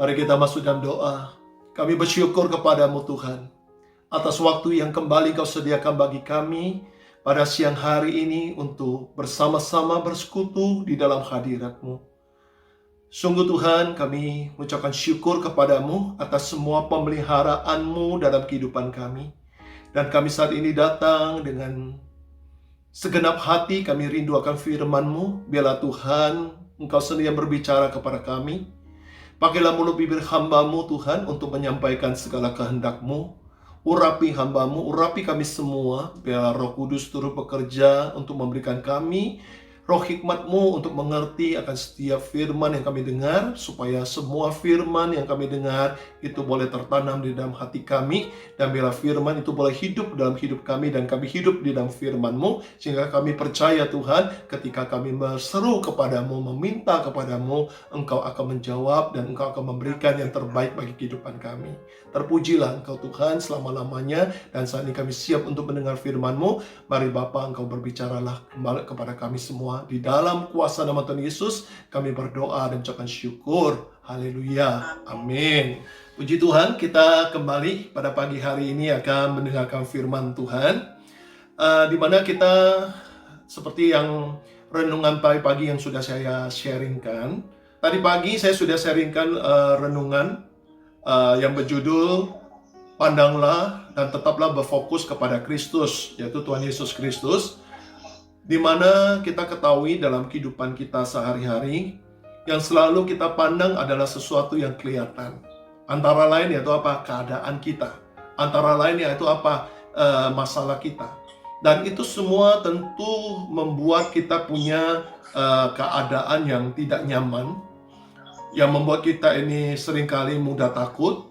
Mari kita masuk dalam doa. Kami bersyukur kepadamu Tuhan, atas waktu yang kembali Kau sediakan bagi kami pada siang hari ini untuk bersama-sama bersekutu di dalam hadirat-Mu. Sungguh Tuhan, kami mengucapkan syukur kepadamu atas semua pemeliharaan-Mu dalam kehidupan kami. Dan kami saat ini datang dengan segenap hati, kami rindu akan firman-Mu. Biarlah Tuhan, Engkau sendiri yang berbicara kepada kami. Pakailah mulut bibir hamba-Mu Tuhan untuk menyampaikan segala kehendak-Mu. Urapi hamba-Mu, urapi kami semua. Biarlah Roh Kudus turut bekerja untuk memberikan kami roh hikmat-Mu untuk mengerti akan setiap firman yang kami dengar, supaya semua firman yang kami dengar itu boleh tertanam di dalam hati kami, dan biarlah firman itu boleh hidup dalam hidup kami, dan kami hidup di dalam firman-Mu, sehingga kami percaya Tuhan, ketika kami berseru kepadamu, meminta kepadamu, Engkau akan menjawab, dan Engkau akan memberikan yang terbaik bagi kehidupan kami. Terpujilah Engkau Tuhan selama-lamanya, dan saat ini kami siap untuk mendengar firman-Mu. Mari Bapa, Engkau berbicaralah kembali kepada kami semua. Di dalam kuasa nama Tuhan Yesus, kami berdoa dan ucapkan syukur. Haleluya. Amin. Puji Tuhan, kita kembali pada pagi hari ini akan mendengarkan firman Tuhan. Di mana kita, seperti yang renungan pagi-pagi yang sudah saya sharingkan. Tadi pagi saya sudah sharingkan renungan yang berjudul Pandanglah dan tetaplah berfokus kepada Kristus, yaitu Tuhan Yesus Kristus. Di mana kita ketahui dalam kehidupan kita sehari-hari, yang selalu kita pandang adalah sesuatu yang kelihatan. Antara lain yaitu apa? Keadaan kita. Antara lain yaitu apa? Masalah kita. Dan itu semua tentu membuat kita punya keadaan yang tidak nyaman, yang membuat kita ini seringkali mudah takut,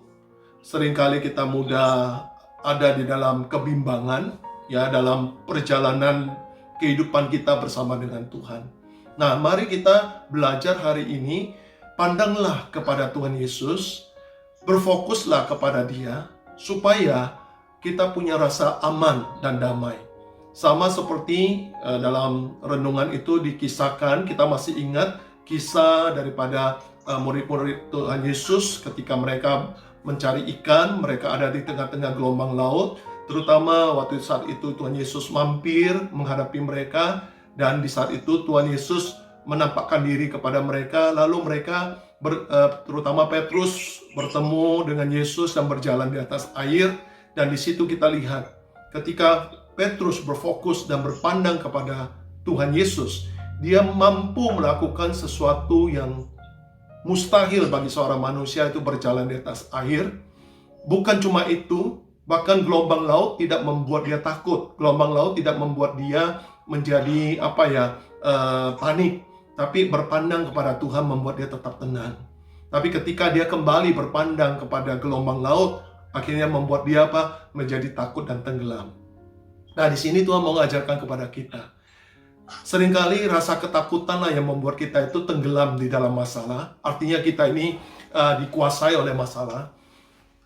seringkali kita mudah ada di dalam kebimbangan, ya, dalam perjalanan kehidupan kita bersama dengan Tuhan. Nah, mari kita belajar hari ini, pandanglah kepada Tuhan Yesus, berfokuslah kepada Dia, supaya kita punya rasa aman dan damai. Sama seperti dalam renungan itu dikisahkan, kita masih ingat kisah daripada murid-murid Tuhan Yesus ketika mereka mencari ikan, mereka ada di tengah-tengah gelombang laut. Terutama waktu saat itu Tuhan Yesus mampir menghadapi mereka, dan di saat itu Tuhan Yesus menampakkan diri kepada mereka. Lalu mereka, terutama Petrus, bertemu dengan Yesus dan berjalan di atas air. Dan di situ kita lihat, ketika Petrus berfokus dan berpandang kepada Tuhan Yesus, dia mampu melakukan sesuatu yang mustahil bagi seorang manusia, itu berjalan di atas air. Bukan cuma itu, bahkan gelombang laut tidak membuat dia takut. Gelombang laut tidak membuat dia menjadi panik. Tapi berpandang kepada Tuhan membuat dia tetap tenang. Tapi ketika dia kembali berpandang kepada gelombang laut, akhirnya membuat dia menjadi takut dan tenggelam. Nah, di sini Tuhan mau mengajarkan kepada kita. Seringkali rasa ketakutanlah yang membuat kita itu tenggelam di dalam masalah. Artinya kita ini dikuasai oleh masalah.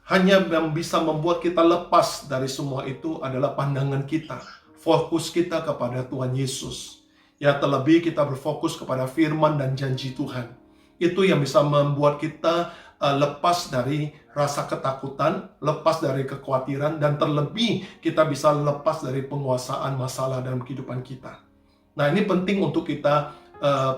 Hanya yang bisa membuat kita lepas dari semua itu adalah pandangan kita, fokus kita kepada Tuhan Yesus. Ya, terlebih kita berfokus kepada firman dan janji Tuhan. Itu yang bisa membuat kita lepas dari rasa ketakutan, lepas dari kekhawatiran, dan terlebih kita bisa lepas dari penguasaan masalah dalam kehidupan kita. Nah, ini penting untuk kita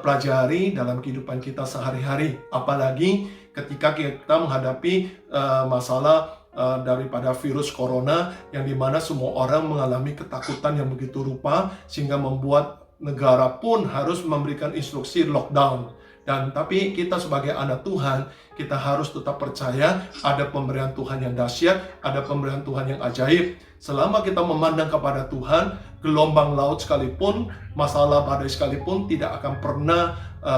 pelajari dalam kehidupan kita sehari-hari. Apalagi ketika kita menghadapi masalah daripada virus corona, yang dimana semua orang mengalami ketakutan yang begitu rupa, sehingga membuat negara pun harus memberikan instruksi lockdown. Dan tapi kita sebagai anak Tuhan, kita harus tetap percaya ada pemberian Tuhan yang dahsyat, ada pemberian Tuhan yang ajaib. Selama kita memandang kepada Tuhan, gelombang laut sekalipun, masalah badai sekalipun tidak akan pernah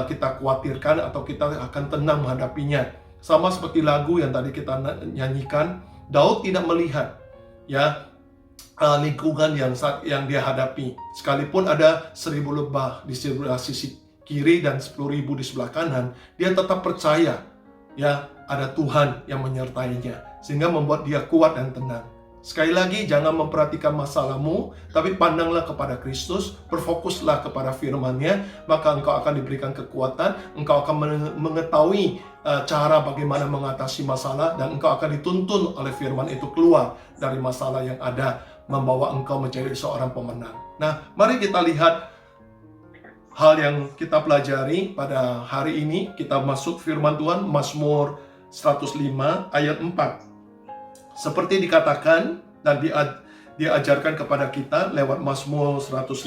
kita khawatirkan, atau kita akan tenang menghadapinya. Sama seperti lagu yang tadi kita nyanyikan, Daud tidak melihat lingkungan yang dia hadapi. Sekalipun ada 1000 lebah di sebelah sisi kiri dan 10.000 di sebelah kanan, dia tetap percaya ada Tuhan yang menyertainya, sehingga membuat dia kuat dan tenang. Sekali lagi, jangan memperhatikan masalahmu, tapi pandanglah kepada Kristus, berfokuslah kepada firman-Nya, maka engkau akan diberikan kekuatan, engkau akan mengetahui cara bagaimana mengatasi masalah, dan engkau akan dituntun oleh firman itu keluar dari masalah yang ada, membawa engkau menjadi seorang pemenang. Nah, mari kita lihat hal yang kita pelajari pada hari ini. Kita masuk firman Tuhan, Mazmur 105 ayat 4. Seperti dikatakan dan diajarkan kepada kita lewat Mazmur 105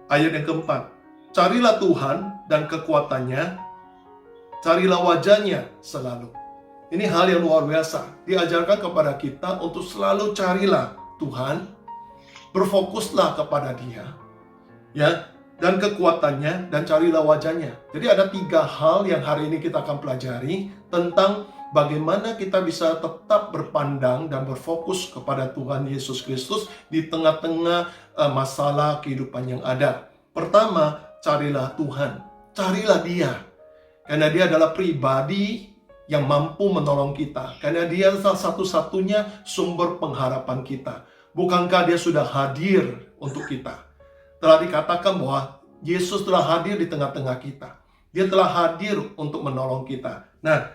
ayat yang keempat. Carilah Tuhan dan kekuatannya, carilah wajahnya selalu. Ini hal yang luar biasa. Diajarkan kepada kita untuk selalu carilah Tuhan, berfokuslah kepada Dia, ya, dan kekuatannya, dan carilah wajahnya. Jadi ada 3 hal yang hari ini kita akan pelajari tentang bagaimana kita bisa tetap berpandang dan berfokus kepada Tuhan Yesus Kristus di tengah-tengah masalah kehidupan yang ada. Pertama, carilah Tuhan, carilah Dia, karena Dia adalah pribadi yang mampu menolong kita, karena Dia adalah satu-satunya sumber pengharapan kita. Bukankah Dia sudah hadir untuk kita? Telah dikatakan bahwa Yesus telah hadir di tengah-tengah kita. Dia telah hadir untuk menolong kita. Nah,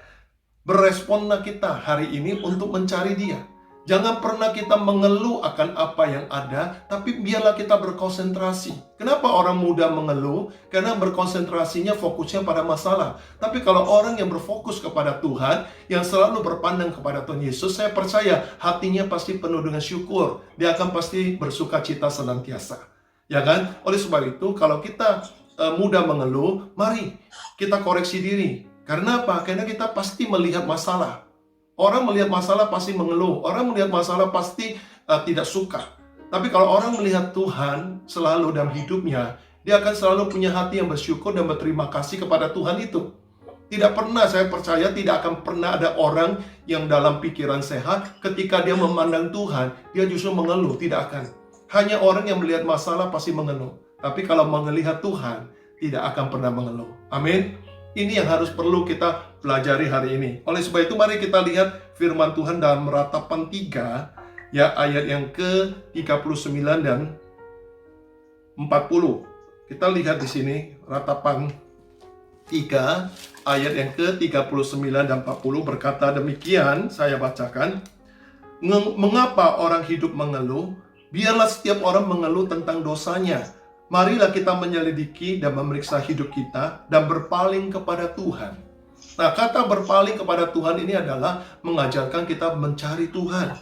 beresponlah kita hari ini untuk mencari Dia. Jangan pernah kita mengeluh akan apa yang ada, tapi biarlah kita berkonsentrasi. Kenapa orang muda mengeluh? Karena berkonsentrasinya fokusnya pada masalah. Tapi kalau orang yang berfokus kepada Tuhan, yang selalu berpandang kepada Tuhan Yesus, saya percaya hatinya pasti penuh dengan syukur. Dia akan pasti bersuka cita senantiasa. Ya kan? Oleh sebab itu, kalau kita mudah mengeluh, mari kita koreksi diri. Karena apa? Karena kita pasti melihat masalah. Orang melihat masalah pasti mengeluh. Orang melihat masalah pasti tidak suka. Tapi kalau orang melihat Tuhan selalu dalam hidupnya, dia akan selalu punya hati yang bersyukur dan berterima kasih kepada Tuhan itu. Tidak pernah, saya percaya tidak akan pernah ada orang yang dalam pikiran sehat ketika dia memandang Tuhan, dia justru mengeluh. Tidak akan. Hanya orang yang melihat masalah pasti mengeluh. Tapi kalau melihat Tuhan, tidak akan pernah mengeluh. Amin. Ini yang harus perlu kita pelajari hari ini. Oleh sebab itu, mari kita lihat firman Tuhan dalam Ratapan 3, ya, ayat yang ke-39 dan 40. Kita lihat di sini, Ratapan 3, ayat yang ke-39 dan 40 berkata demikian, saya bacakan. Mengapa orang hidup mengeluh? Biarlah setiap orang mengeluh tentang dosanya. Marilah kita menyelidiki dan memeriksa hidup kita dan berpaling kepada Tuhan. Nah, kata berpaling kepada Tuhan ini adalah mengajarkan kita mencari Tuhan.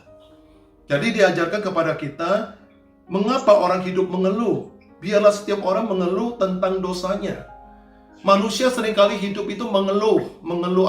Jadi diajarkan kepada kita, mengapa orang hidup mengeluh? Biarlah setiap orang mengeluh tentang dosanya. Manusia seringkali hidup itu mengeluh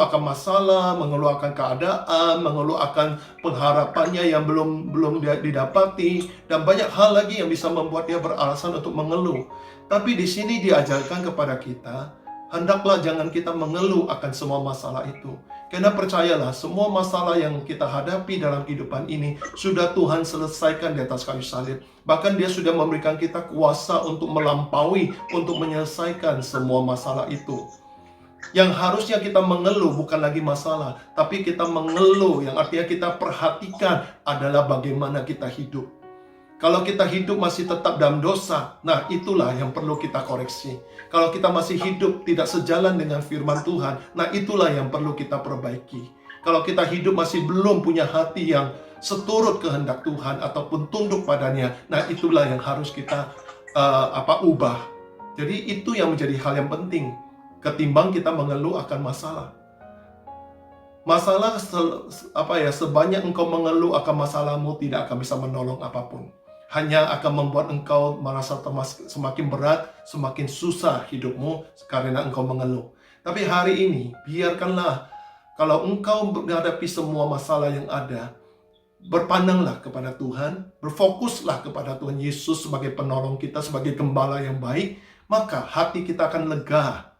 akan masalah, mengeluh akan keadaan, mengeluh akan pengharapannya yang belum didapati, dan banyak hal lagi yang bisa membuat dia beralasan untuk mengeluh. Tapi di sini diajarkan kepada kita, hendaklah jangan kita mengeluh akan semua masalah itu. Karena percayalah, semua masalah yang kita hadapi dalam kehidupan ini sudah Tuhan selesaikan di atas kayu salib. Bahkan Dia sudah memberikan kita kuasa untuk melampaui, untuk menyelesaikan semua masalah itu. Yang harusnya kita mengeluh bukan lagi masalah, tapi kita mengeluh, yang artinya kita perhatikan adalah bagaimana kita hidup. Kalau kita hidup masih tetap dalam dosa, nah itulah yang perlu kita koreksi. Kalau kita masih hidup tidak sejalan dengan firman Tuhan, nah itulah yang perlu kita perbaiki. Kalau kita hidup masih belum punya hati yang seturut kehendak Tuhan ataupun tunduk padanya, nah itulah yang harus kita ubah. Jadi itu yang menjadi hal yang penting ketimbang kita mengeluh akan masalah. Masalah sebanyak engkau mengeluh akan masalahmu tidak akan bisa menolong apapun. Hanya akan membuat engkau merasa semakin berat, semakin susah hidupmu karena engkau mengeluh. Tapi hari ini, biarkanlah kalau engkau menghadapi semua masalah yang ada, berpandanglah kepada Tuhan, berfokuslah kepada Tuhan Yesus sebagai penolong kita, sebagai gembala yang baik, maka hati kita akan lega,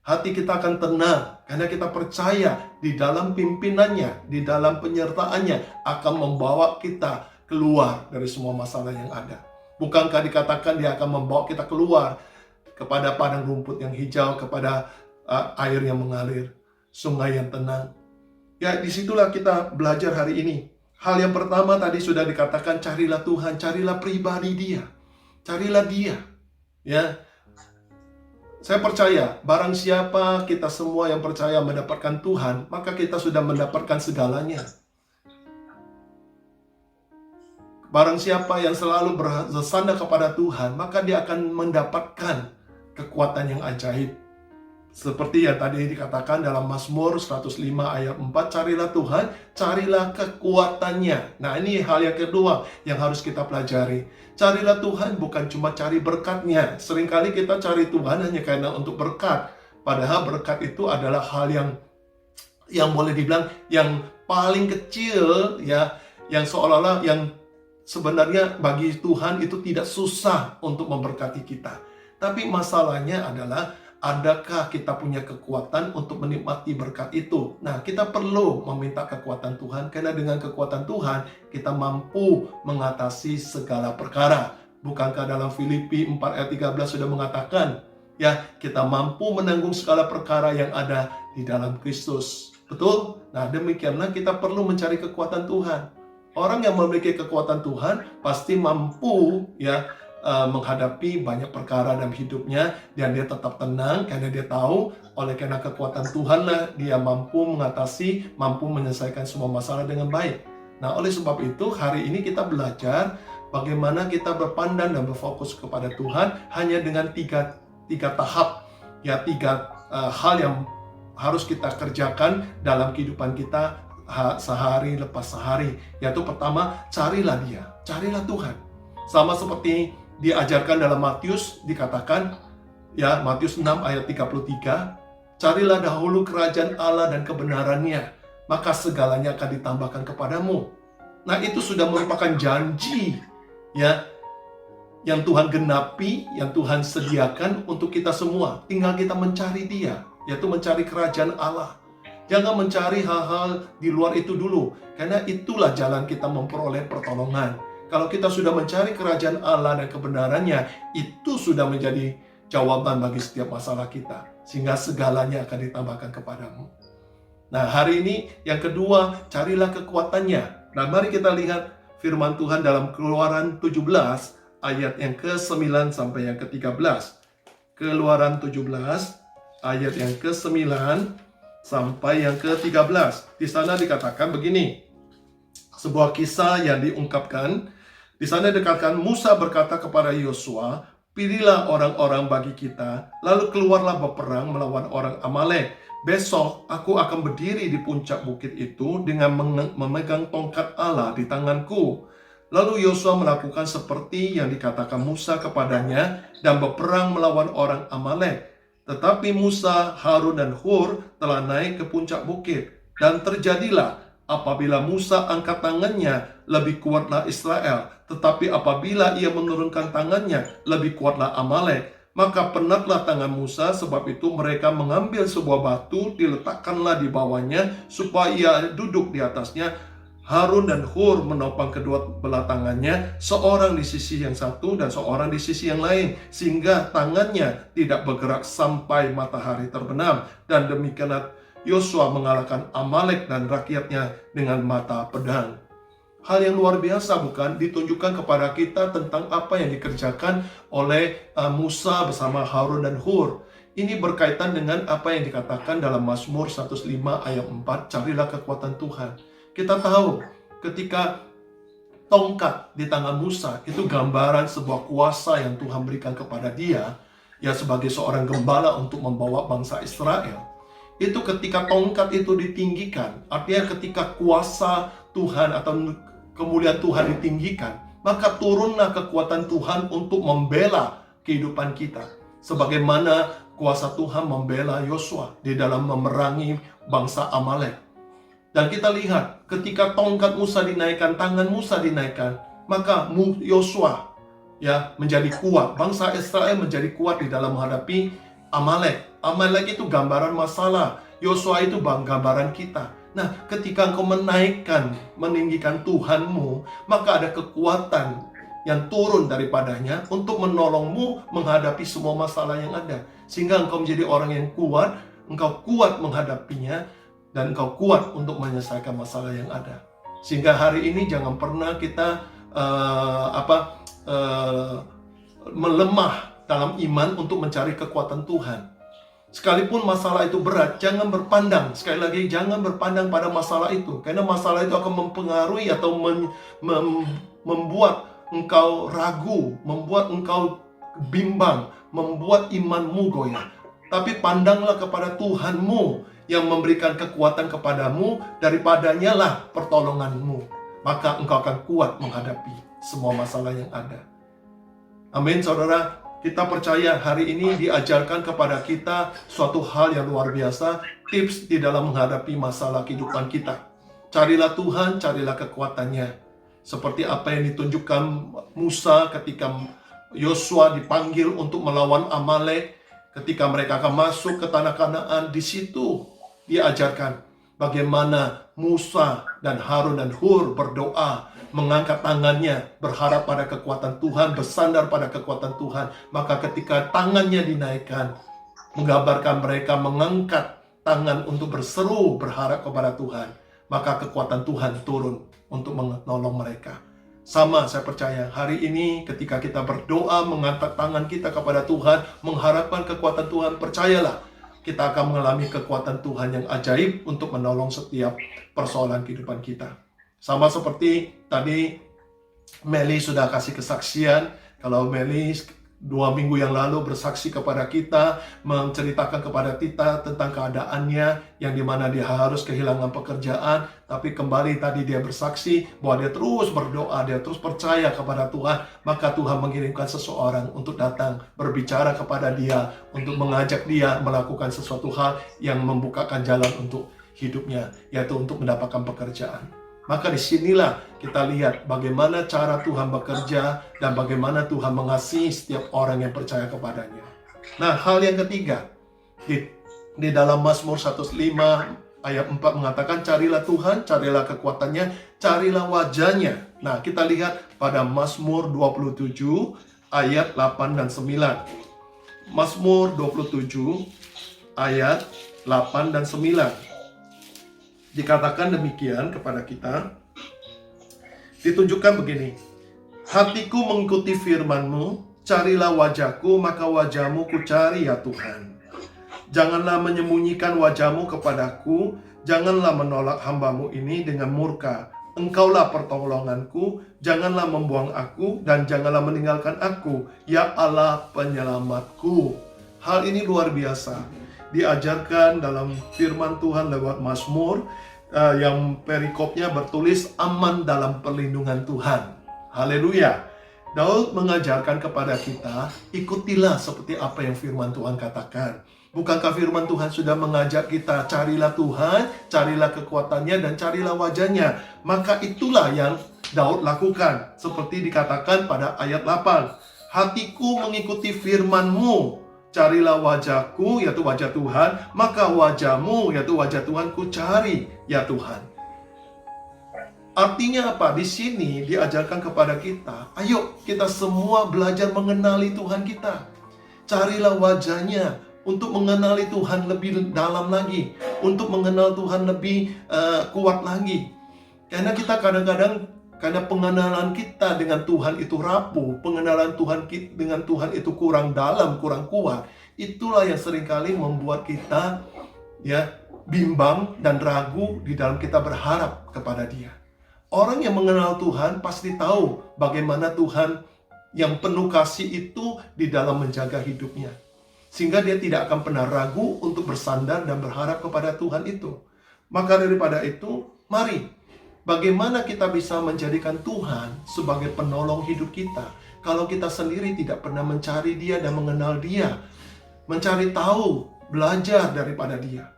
hati kita akan tenang, karena kita percaya di dalam pimpinannya, di dalam penyertaannya akan membawa kita keluar dari semua masalah yang ada. Bukankah dikatakan Dia akan membawa kita keluar kepada padang rumput yang hijau, kepada air yang mengalir, sungai yang tenang. Ya, disitulah kita belajar hari ini. Hal yang pertama tadi sudah dikatakan, carilah Tuhan, carilah pribadi Dia. Carilah Dia. Ya, saya percaya, barang siapa kita semua yang percaya mendapatkan Tuhan, maka kita sudah mendapatkan segalanya. Barang siapa yang selalu bersandar kepada Tuhan, maka dia akan mendapatkan kekuatan yang ajaib. Seperti yang tadi dikatakan dalam Mazmur 105 ayat 4, carilah Tuhan, carilah kekuatannya. Nah, ini hal yang kedua yang harus kita pelajari. Carilah Tuhan bukan cuma cari berkatnya. Seringkali kita cari Tuhan hanya karena untuk berkat. Padahal berkat itu adalah hal yang boleh dibilang yang paling kecil, ya, yang seolah-olah yang sebenarnya bagi Tuhan itu tidak susah untuk memberkati kita. Tapi masalahnya adalah, adakah kita punya kekuatan untuk menikmati berkat itu? Nah, kita perlu meminta kekuatan Tuhan, karena dengan kekuatan Tuhan, kita mampu mengatasi segala perkara. Bukankah dalam Filipi 4 ayat 13 sudah mengatakan, ya, kita mampu menanggung segala perkara yang ada di dalam Kristus. Betul? Nah, demikianlah kita perlu mencari kekuatan Tuhan. Orang yang memiliki kekuatan Tuhan pasti mampu, ya, menghadapi banyak perkara dalam hidupnya, dan dia tetap tenang karena dia tahu oleh karena kekuatan Tuhanlah dia mampu mengatasi, mampu menyelesaikan semua masalah dengan baik. Nah, oleh sebab itu hari ini kita belajar bagaimana kita berpandang dan berfokus kepada Tuhan hanya dengan tiga tahap, ya, tiga hal yang harus kita kerjakan dalam kehidupan kita sehari lepas sehari. Yaitu pertama, carilah Dia, carilah Tuhan. Sama seperti diajarkan dalam Matius, dikatakan, ya, Matius 6 ayat 33, carilah dahulu kerajaan Allah dan kebenarannya, maka segalanya akan ditambahkan kepadamu. Nah, itu sudah merupakan janji, ya, yang Tuhan genapi, yang Tuhan sediakan untuk kita semua. Tinggal kita mencari Dia, yaitu mencari kerajaan Allah. Jangan mencari hal-hal di luar itu dulu, karena itulah jalan kita memperoleh pertolongan. Kalau kita sudah mencari kerajaan Allah dan kebenarannya, itu sudah menjadi jawaban bagi setiap masalah kita, sehingga segalanya akan ditambahkan kepadamu. Nah, hari ini yang kedua, carilah kekuatannya. Nah, mari kita lihat firman Tuhan dalam Keluaran 17 ayat yang ke-9 sampai yang ke-13. Keluaran 17 ayat yang ke-9 sampai yang ke-13. Di sana dikatakan begini. Sebuah kisah yang diungkapkan. Di sana dikatakan, Musa berkata kepada Yosua, pilihlah orang-orang bagi kita, lalu keluarlah berperang melawan orang Amalek. Besok aku akan berdiri di puncak bukit itu dengan memegang tongkat Allah di tanganku. Lalu Yosua melakukan seperti yang dikatakan Musa kepadanya dan berperang melawan orang Amalek. Tetapi Musa, Harun, dan Hur telah naik ke puncak bukit. Dan terjadilah, apabila Musa angkat tangannya, lebih kuatlah Israel. Tetapi apabila ia menurunkan tangannya, lebih kuatlah Amalek. Maka penatlah tangan Musa, sebab itu mereka mengambil sebuah batu, diletakkanlah di bawahnya, supaya ia duduk di atasnya. Harun dan Hur menopang kedua belah tangannya, seorang di sisi yang satu dan seorang di sisi yang lain, sehingga tangannya tidak bergerak sampai matahari terbenam. Dan demikianlah Yosua mengalahkan Amalek dan rakyatnya dengan mata pedang. Hal yang luar biasa, bukan? Ditunjukkan kepada kita tentang apa yang dikerjakan oleh Musa bersama Harun dan Hur. Ini berkaitan dengan apa yang dikatakan dalam Mazmur 105 ayat 4, carilah kekuatan Tuhan. Kita tahu ketika tongkat di tangan Musa itu gambaran sebuah kuasa yang Tuhan berikan kepada dia, ya, sebagai seorang gembala untuk membawa bangsa Israel. Itu ketika tongkat itu ditinggikan, artinya ketika kuasa Tuhan atau kemuliaan Tuhan ditinggikan, maka turunlah kekuatan Tuhan untuk membela kehidupan kita. Sebagaimana kuasa Tuhan membela Yosua di dalam memerangi bangsa Amalek. Dan kita lihat ketika tongkat Musa dinaikkan, tangan Musa dinaikkan, maka Yosua, ya, menjadi kuat. Bangsa Israel menjadi kuat di dalam menghadapi Amalek. Amalek itu gambaran masalah, Yosua itu gambaran kita. Nah, ketika engkau meninggikan Tuhanmu, maka ada kekuatan yang turun daripadanya untuk menolongmu menghadapi semua masalah yang ada. Sehingga engkau menjadi orang yang kuat, engkau kuat menghadapinya. dan engkau kuat untuk menyelesaikan masalah yang ada. Sehingga hari ini jangan pernah kita melemah dalam iman untuk mencari kekuatan Tuhan. Sekalipun masalah itu berat, jangan berpandang, sekali lagi jangan berpandang pada masalah itu, karena masalah itu akan mempengaruhi atau membuat engkau ragu, membuat engkau bimbang, membuat imanmu goyah. Tapi pandanglah kepada Tuhanmu yang memberikan kekuatan kepadamu, daripadanya lah pertolonganmu. Maka engkau akan kuat menghadapi semua masalah yang ada. Amin, saudara. Kita percaya hari ini diajarkan kepada kita suatu hal yang luar biasa, tips di dalam menghadapi masalah kehidupan kita. Carilah Tuhan, carilah kekuatannya. Seperti apa yang ditunjukkan Musa ketika Yosua dipanggil untuk melawan Amalek, ketika mereka akan masuk ke tanah Kanaan, di situ diajarkan bagaimana Musa dan Harun dan Hur berdoa, mengangkat tangannya, berharap pada kekuatan Tuhan, bersandar pada kekuatan Tuhan. Maka ketika tangannya dinaikkan, menggambarkan mereka mengangkat tangan untuk berseru, berharap kepada Tuhan. Maka kekuatan Tuhan turun untuk menolong mereka. Sama, saya percaya hari ini ketika kita berdoa, mengangkat tangan kita kepada Tuhan, mengharapkan kekuatan Tuhan, percayalah, kita akan mengalami kekuatan Tuhan yang ajaib untuk menolong setiap persoalan kehidupan kita. Sama seperti tadi Meli sudah kasih kesaksian. Kalau Meli 2 minggu yang lalu bersaksi kepada kita, menceritakan kepada kita tentang keadaannya yang dimana dia harus kehilangan pekerjaan, tapi kembali tadi dia bersaksi bahwa dia terus berdoa, dia terus percaya kepada Tuhan. Maka Tuhan mengirimkan seseorang untuk datang berbicara kepada dia, untuk mengajak dia melakukan sesuatu hal yang membukakan jalan untuk hidupnya, yaitu untuk mendapatkan pekerjaan. Maka disinilah kita lihat bagaimana cara Tuhan bekerja dan bagaimana Tuhan mengasihi setiap orang yang percaya kepadanya. Nah, hal yang ketiga, di dalam Mazmur 105 ayat 4 mengatakan, carilah Tuhan, carilah kekuatannya, carilah wajahnya. Nah, kita lihat pada Mazmur 27 ayat 8 dan 9. Mazmur 27 ayat 8 dan 9. Dikatakan demikian kepada kita, ditunjukkan begini, hatiku mengikuti firman-Mu, carilah wajahku, maka wajah-Mu ku cari ya Tuhan. Janganlah menyembunyikan wajah-Mu kepadaku, janganlah menolak hamba-Mu ini dengan murka. Engkaulah pertolonganku, janganlah membuang aku, dan janganlah meninggalkan aku, ya Allah penyelamatku. Hal ini luar biasa, diajarkan dalam firman Tuhan lewat Mazmur, yang perikopnya bertulis aman dalam perlindungan Tuhan. Haleluya. Daud mengajarkan kepada kita, ikutilah seperti apa yang firman Tuhan katakan. Bukankah firman Tuhan sudah mengajak kita, carilah Tuhan, carilah kekuatannya, dan carilah wajahnya. Maka itulah yang Daud lakukan, seperti dikatakan pada ayat 8. Hatiku mengikuti firman-Mu, carilah wajahku, yaitu wajah Tuhan, maka wajah-Mu, yaitu wajah Tuhan, ku cari, ya Tuhan. Artinya apa? Di sini diajarkan kepada kita, ayo kita semua belajar mengenali Tuhan kita. Carilah wajahnya untuk mengenali Tuhan lebih dalam lagi, untuk mengenal Tuhan lebih kuat lagi. Karena kita kadang-kadang, karena pengenalan kita dengan Tuhan itu rapuh, pengenalan Tuhan dengan Tuhan itu kurang dalam, kurang kuat, itulah yang seringkali membuat kita bimbang dan ragu di dalam kita berharap kepada Dia. Orang yang mengenal Tuhan pasti tahu bagaimana Tuhan yang penuh kasih itu di dalam menjaga hidupnya. Sehingga dia tidak akan pernah ragu untuk bersandar dan berharap kepada Tuhan itu. Maka daripada itu, mari bagaimana kita bisa menjadikan Tuhan sebagai penolong hidup kita kalau kita sendiri tidak pernah mencari Dia dan mengenal Dia, mencari tahu, belajar daripada Dia.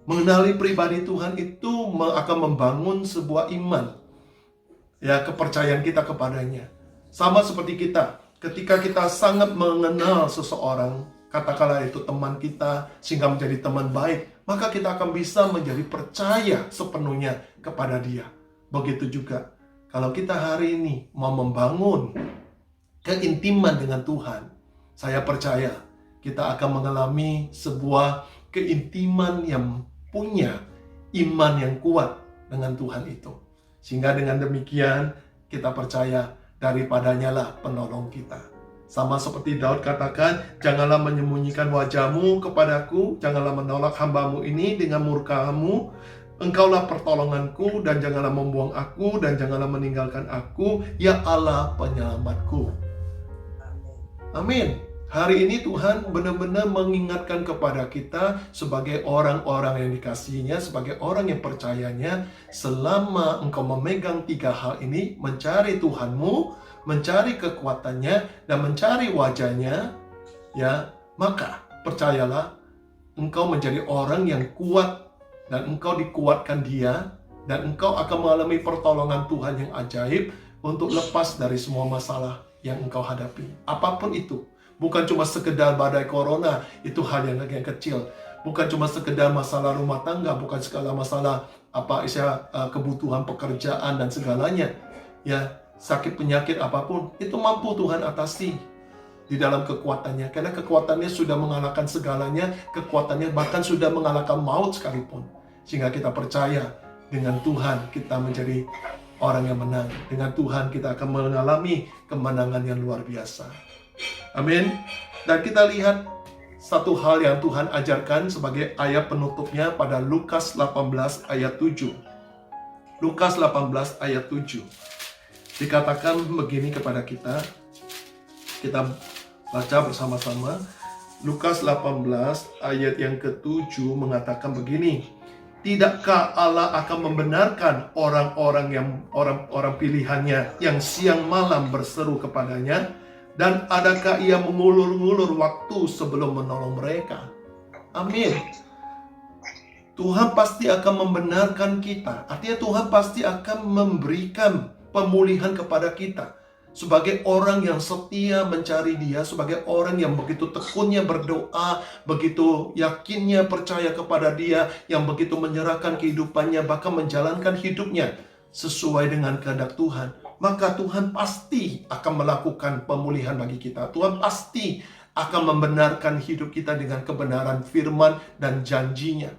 Mengenali pribadi Tuhan itu akan membangun sebuah iman, kepercayaan kita kepadanya. Sama seperti kita, ketika kita sangat mengenal seseorang, katakanlah itu teman kita, sehingga menjadi teman baik, maka kita akan bisa menjadi percaya sepenuhnya kepada Dia. Begitu juga kalau kita hari ini mau membangun keintiman dengan Tuhan, saya percaya kita akan mengalami sebuah keintiman yang punya iman yang kuat dengan Tuhan itu. Sehingga dengan demikian kita percaya daripadanya lah penolong kita. Sama seperti Daud katakan, janganlah menyembunyikan wajahmu kepadaku, janganlah menolak hambamu ini dengan murkamu. Engkaulah pertolonganku, dan janganlah membuang aku, dan janganlah meninggalkan aku, ya Allah penyelamatku. Amin. Hari ini Tuhan benar-benar mengingatkan kepada kita sebagai orang-orang yang dikasihinya, sebagai orang yang percayanya, selama engkau memegang 3 hal ini, mencari Tuhanmu, mencari kekuatannya, dan mencari wajahnya, ya, maka percayalah engkau menjadi orang yang kuat, dan engkau dikuatkan Dia, dan engkau akan mengalami pertolongan Tuhan yang ajaib untuk lepas dari semua masalah yang engkau hadapi. Apapun itu, bukan cuma sekedar badai corona, itu hal yang kecil. Bukan cuma sekedar masalah rumah tangga, bukan segala masalah kebutuhan pekerjaan dan segalanya. Ya, sakit penyakit apapun, itu mampu Tuhan atasi di dalam kekuatannya. Karena kekuatannya sudah mengalahkan segalanya, kekuatannya bahkan sudah mengalahkan maut sekalipun. Sehingga kita percaya dengan Tuhan kita menjadi orang yang menang. Dengan Tuhan kita akan mengalami kemenangan yang luar biasa. Amin. Dan kita lihat satu hal yang Tuhan ajarkan sebagai ayat penutupnya pada Lukas 18 ayat 7. Lukas 18 ayat 7. Dikatakan begini kepada kita. Kita baca bersama-sama. Lukas 18 ayat yang ke-7 mengatakan begini. Tidakkah Allah akan membenarkan orang pilihannya yang siang malam berseru kepadanya? Dan adakah ia mengulur-ngulur waktu sebelum menolong mereka? Amin. Tuhan pasti akan membenarkan kita. Artinya Tuhan pasti akan memberikan pemulihan kepada kita. Sebagai orang yang setia mencari Dia, sebagai orang yang begitu tekunnya berdoa, begitu yakinnya percaya kepada Dia, yang begitu menyerahkan kehidupannya, bahkan menjalankan hidupnya sesuai dengan kehendak Tuhan, maka Tuhan pasti akan melakukan pemulihan bagi kita. Tuhan pasti akan membenarkan hidup kita dengan kebenaran firman dan janjinya.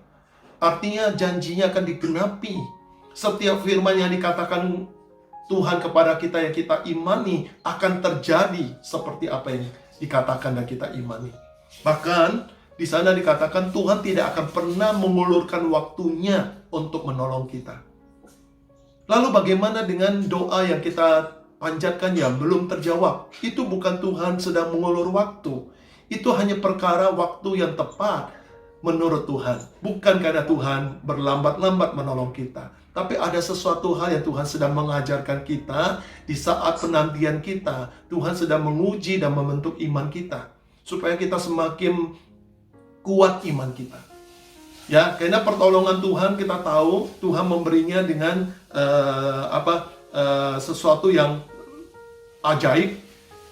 Artinya janjinya akan digenapi. Setiap firman yang dikatakan Tuhan kepada kita yang kita imani akan terjadi seperti apa yang dikatakan dan kita imani. Bahkan di sana dikatakan Tuhan tidak akan pernah mengulurkan waktunya untuk menolong kita. Lalu bagaimana dengan doa yang kita panjatkan yang belum terjawab? Itu bukan Tuhan sedang mengulur waktu. Itu hanya perkara waktu yang tepat menurut Tuhan. Bukan karena Tuhan berlambat-lambat menolong kita. Tapi ada sesuatu hal yang Tuhan sedang mengajarkan kita di saat penantian kita. Tuhan sedang menguji dan membentuk iman kita. Supaya kita semakin kuat iman kita. Ya, karena pertolongan Tuhan kita tahu Tuhan memberinya dengan sesuatu yang ajaib,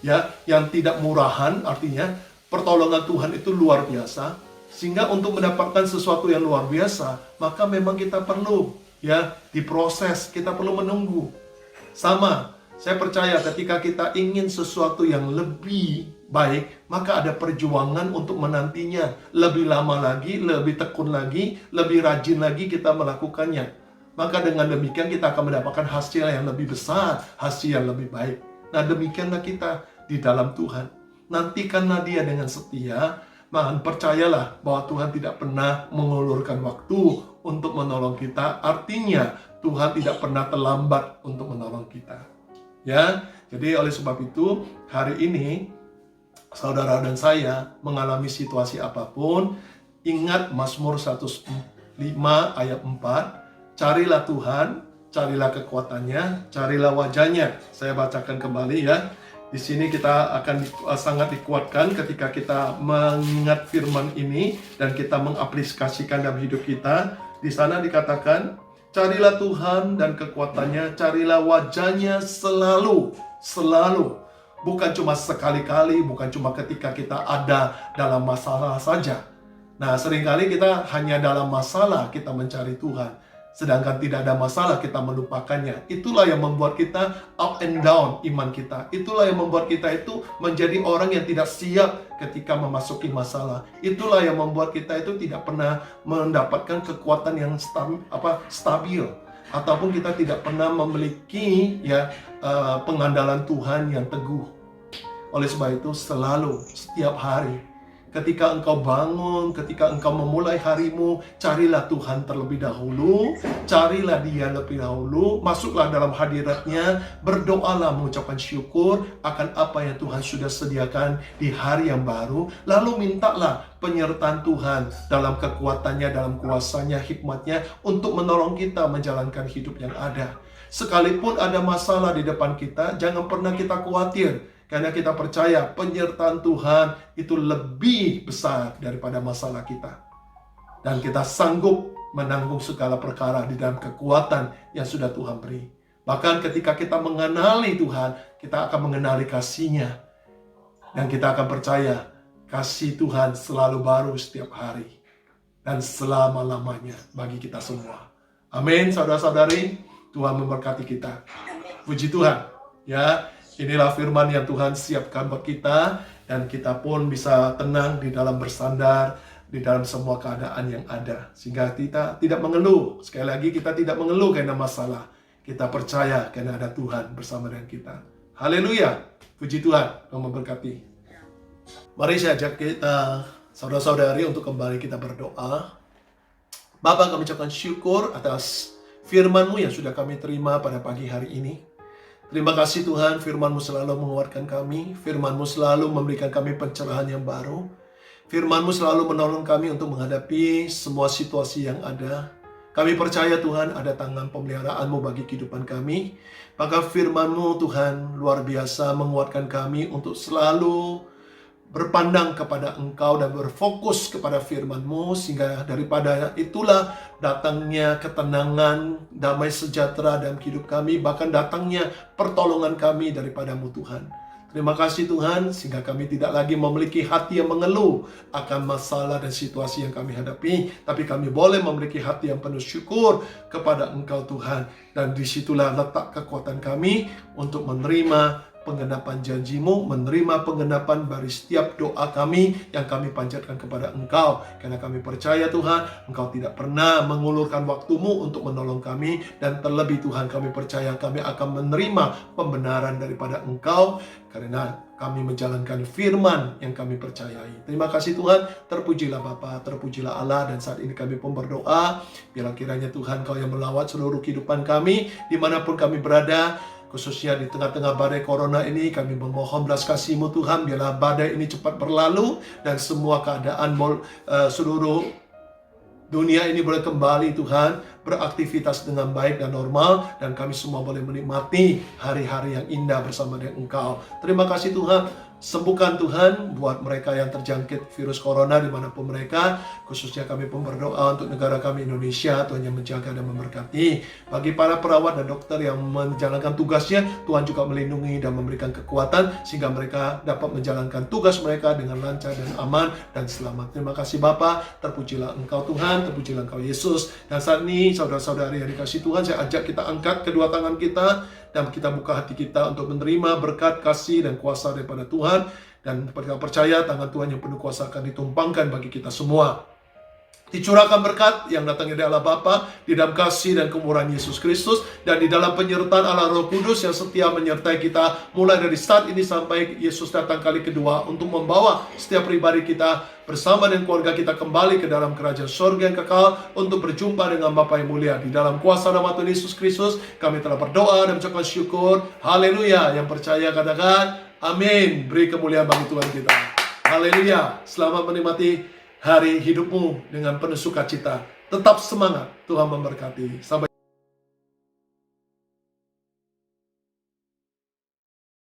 ya, yang tidak murahan. Artinya pertolongan Tuhan itu luar biasa. Sehingga untuk mendapatkan sesuatu yang luar biasa, maka memang kita perlu, ya, diproses, kita perlu menunggu. Sama, saya percaya ketika kita ingin sesuatu yang lebih baik, maka ada perjuangan untuk menantinya. Lebih lama lagi, lebih tekun lagi, lebih rajin lagi kita melakukannya. Maka dengan demikian kita akan mendapatkan hasil yang lebih besar, hasil yang lebih baik. Nah, demikianlah kita di dalam Tuhan. Nantikanlah Dia dengan setia. Percayalah bahwa Tuhan tidak pernah mengulurkan waktu untuk menolong kita. Artinya Tuhan tidak pernah terlambat untuk menolong kita. Ya, jadi oleh sebab itu hari ini saudara dan saya mengalami situasi apapun, ingat Mazmur 105 ayat 4, carilah Tuhan, carilah kekuatannya, carilah wajahnya. Saya bacakan kembali ya. Di sini kita akan sangat dikuatkan ketika kita mengingat firman ini dan kita mengaplikasikan dalam hidup kita. Di sana dikatakan, carilah Tuhan dan kekuatannya, carilah wajahnya selalu, selalu. Bukan cuma sekali-kali, bukan cuma ketika kita ada dalam masalah saja. Nah, seringkali kita hanya dalam masalah kita mencari Tuhan. Sedangkan tidak ada masalah kita melupakannya. Itulah yang membuat kita up and down iman kita. Itulah yang membuat kita itu menjadi orang yang tidak siap ketika memasuki masalah. Itulah yang membuat kita itu tidak pernah mendapatkan kekuatan yang stabil. Ataupun kita tidak pernah memiliki pengandalan Tuhan yang teguh. Oleh sebab itu selalu, setiap hari, ketika engkau bangun, ketika engkau memulai harimu, carilah Tuhan terlebih dahulu, carilah Dia lebih dahulu, masuklah dalam hadiratnya, berdoalah mengucapkan syukur akan apa yang Tuhan sudah sediakan di hari yang baru, lalu mintalah penyertaan Tuhan dalam kekuatannya, dalam kuasanya, hikmatnya, untuk menolong kita menjalankan hidup yang ada. Sekalipun ada masalah di depan kita, jangan pernah kita khawatir. Karena kita percaya penyertaan Tuhan itu lebih besar daripada masalah kita. Dan kita sanggup menanggung segala perkara di dalam kekuatan yang sudah Tuhan beri. Bahkan ketika kita mengenali Tuhan, kita akan mengenali kasih-Nya. Dan kita akan percaya kasih Tuhan selalu baru setiap hari. Dan selama-lamanya bagi kita semua. Amin, saudara-saudari. Tuhan memberkati kita. Puji Tuhan. Ya. Inilah firman yang Tuhan siapkan buat kita, dan kita pun bisa tenang di dalam bersandar di dalam semua keadaan yang ada, sehingga kita tidak mengeluh. Sekali lagi, kita tidak mengeluh karena masalah. Kita percaya karena ada Tuhan bersama dengan kita. Haleluya, puji Tuhan. Tuhan memberkati. Mari saya ajak kita, saudara-saudari, untuk kembali kita berdoa. Bapa, kami ucapkan syukur atas firman-Mu yang sudah kami terima pada pagi hari ini. Terima kasih Tuhan, firman-Mu selalu menguatkan kami, firman-Mu selalu memberikan kami pencerahan yang baru, firman-Mu selalu menolong kami untuk menghadapi semua situasi yang ada. Kami percaya Tuhan ada tangan pemeliharaan-Mu bagi kehidupan kami, maka firman-Mu Tuhan luar biasa menguatkan kami untuk selalu berpandang kepada Engkau dan berfokus kepada firman-Mu, sehingga daripada itulah datangnya ketenangan, damai sejahtera dalam hidup kami, bahkan datangnya pertolongan kami daripada-Mu Tuhan. Terima kasih Tuhan, sehingga kami tidak lagi memiliki hati yang mengeluh akan masalah dan situasi yang kami hadapi, tapi kami boleh memiliki hati yang penuh syukur kepada Engkau Tuhan. Dan disitulah letak kekuatan kami untuk menerima penggenapan janji-Mu, menerima penggenapan dari setiap doa kami yang kami panjatkan kepada Engkau. Karena kami percaya Tuhan, Engkau tidak pernah mengulurkan waktu-Mu untuk menolong kami. Dan terlebih Tuhan, kami percaya kami akan menerima pembenaran daripada Engkau, karena kami menjalankan firman yang kami percayai. Terima kasih Tuhan, terpujilah Bapa, terpujilah Allah. Dan saat ini kami pun berdoa, biarlah kiranya Tuhan Kau yang melawat seluruh kehidupan kami, dimanapun kami berada, khususnya di tengah-tengah badai corona ini. Kami memohon belas kasih-Mu Tuhan, biarlah badai ini cepat berlalu, dan semua keadaan seluruh dunia ini boleh kembali Tuhan beraktivitas dengan baik dan normal, dan kami semua boleh menikmati hari-hari yang indah bersama dengan Engkau. Terima kasih Tuhan. Sembuhkan Tuhan buat mereka yang terjangkit virus corona dimanapun mereka. Khususnya kami pun berdoa untuk negara kami Indonesia, Tuhan yang menjaga dan memberkati. Bagi para perawat dan dokter yang menjalankan tugasnya, Tuhan juga melindungi dan memberikan kekuatan, sehingga mereka dapat menjalankan tugas mereka dengan lancar dan aman dan selamat. Terima kasih Bapa, terpujilah Engkau Tuhan, terpujilah Engkau Yesus. Dan saat ini saudara-saudari yang dikasihi Tuhan, saya ajak kita angkat kedua tangan kita, dan kita buka hati kita untuk menerima berkat, kasih, dan kuasa daripada Tuhan. Dan kita percaya tangan Tuhan yang penuh kuasa akan ditumpangkan bagi kita semua. Dicurahkan berkat yang datangnya dari Allah Bapa, di dalam kasih dan kemurahan Yesus Kristus, dan di dalam penyertaan Allah Roh Kudus yang setia menyertai kita mulai dari saat ini sampai Yesus datang kali kedua, untuk membawa setiap pribadi kita bersama dengan keluarga kita kembali ke dalam kerajaan surga yang kekal, untuk berjumpa dengan Bapa yang mulia. Di dalam kuasa nama Tuhan Yesus Kristus kami telah berdoa dan mengucapkan syukur. Haleluya. Yang percaya katakan amin. Beri kemuliaan bagi Tuhan kita. Haleluya. Selamat menikmati hari hidupmu dengan penuh sukacita. Tetap semangat. Tuhan memberkati. Sampai